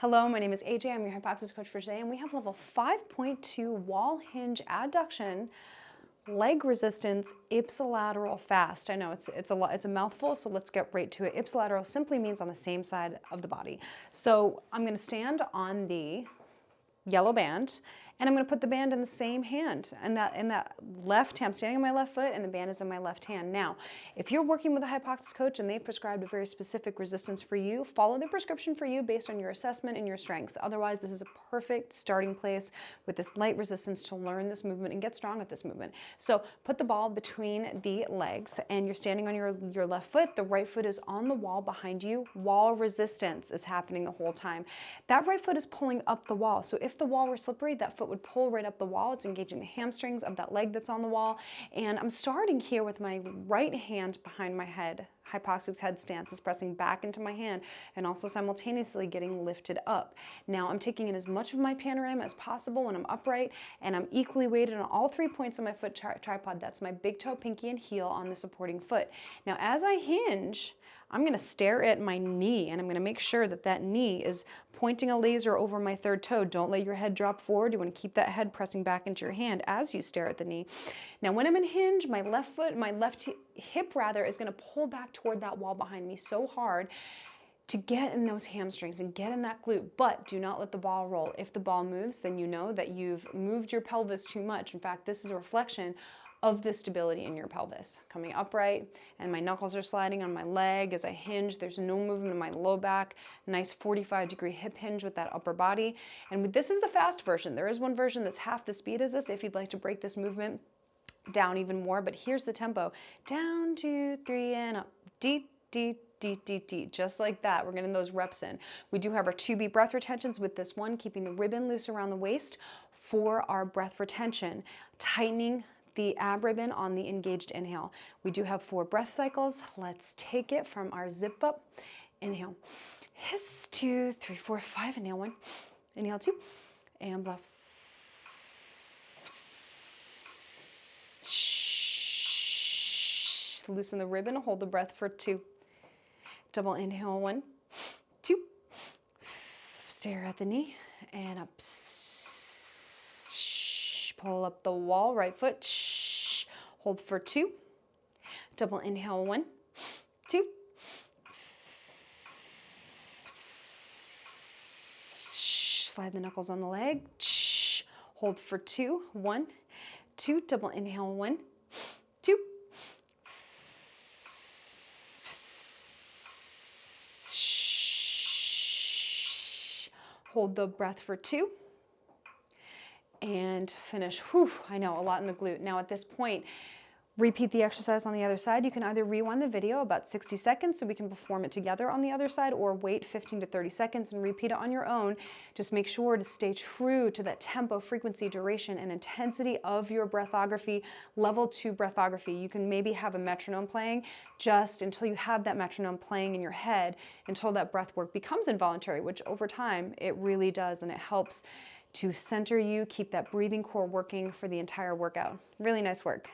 Hello, my name is AJ. I'm your hypoxia coach for today, and we have level 5.2 wall hinge adduction leg resistance ipsilateral fast. I know it's a mouthful, so let's get right to it. Ipsilateral simply means on the same side of the body. So I'm going to stand on the yellow band, and I'm going to put the band in the same hand, and that left hand. I'm standing on my left foot, and the band is in my left hand. Now, if you're working with a hypoxia coach and they've prescribed a very specific resistance for you, follow the prescription for you based on your assessment and your strengths. Otherwise, this is a perfect starting place with this light resistance to learn this movement and get strong at this movement. So put the ball between the legs, and you're standing on your left foot. The right foot is on the wall behind you. Wall resistance is happening the whole time. That right foot is pulling up the wall. So if the wall were slippery, that foot would pull right up the wall. It's engaging the hamstrings of that leg that's on the wall. And I'm starting here with my right hand behind my head. Hypoxic head stance is pressing back into my hand and also simultaneously getting lifted up. Now I'm taking in as much of my panorama as possible when I'm upright, and I'm equally weighted on all 3 points of my foot tripod. That's my big toe, pinky, and heel on the supporting foot. Now as I hinge, I'm going to stare at my knee, and I'm going to make sure that that knee is pointing a laser over my third toe. Don't let your head drop forward. You want to keep that head pressing back into your hand as you stare at the knee. Now when I'm in hinge, my left hip is going to pull back toward that wall behind me so hard to get in those hamstrings and get in that glute, but do not let the ball roll. If the ball moves, then you know that you've moved your pelvis too much. In fact, this is a reflection of the stability in your pelvis. Coming upright, and my knuckles are sliding on my leg as I hinge. There's no movement in my low back. Nice 45-degree hip hinge with that upper body. And this is the fast version. There is one version that's half the speed as this if you'd like to break this movement down even more, but here's the tempo. Down, 2, 3, and up. Deep, deep, deep, deep, deep, just like that. We're getting those reps in. We do have our 2-beat breath retentions with this one, keeping the ribbon loose around the waist for our breath retention, tightening the ab ribbon on the engaged inhale. We do have 4 breath cycles. Let's take it from our zip up. Inhale. Hiss, 2, 3, 4, 5. Inhale 1. Inhale 2. And blow. Loosen the ribbon. Hold the breath for 2. Double inhale 1, 2. Stare at the knee and up. Pull up the wall, right foot. Hold for 2. Double inhale 1, 2. Slide the knuckles on the leg. Hold for 2. 1, 2. Double inhale 1, 2. Hold the breath for 2. And finish. Whew, I know, a lot in the glute. Now at this point, repeat the exercise on the other side. You can either rewind the video about 60 seconds so we can perform it together on the other side, or wait 15 to 30 seconds and repeat it on your own. Just make sure to stay true to that tempo, frequency, duration, and intensity of your breathography, level 2 breathography. You can maybe have a metronome playing just until you have that metronome playing in your head, until that breath work becomes involuntary, which over time it really does, and it helps to center you, keep that breathing core working for the entire workout. Really nice work.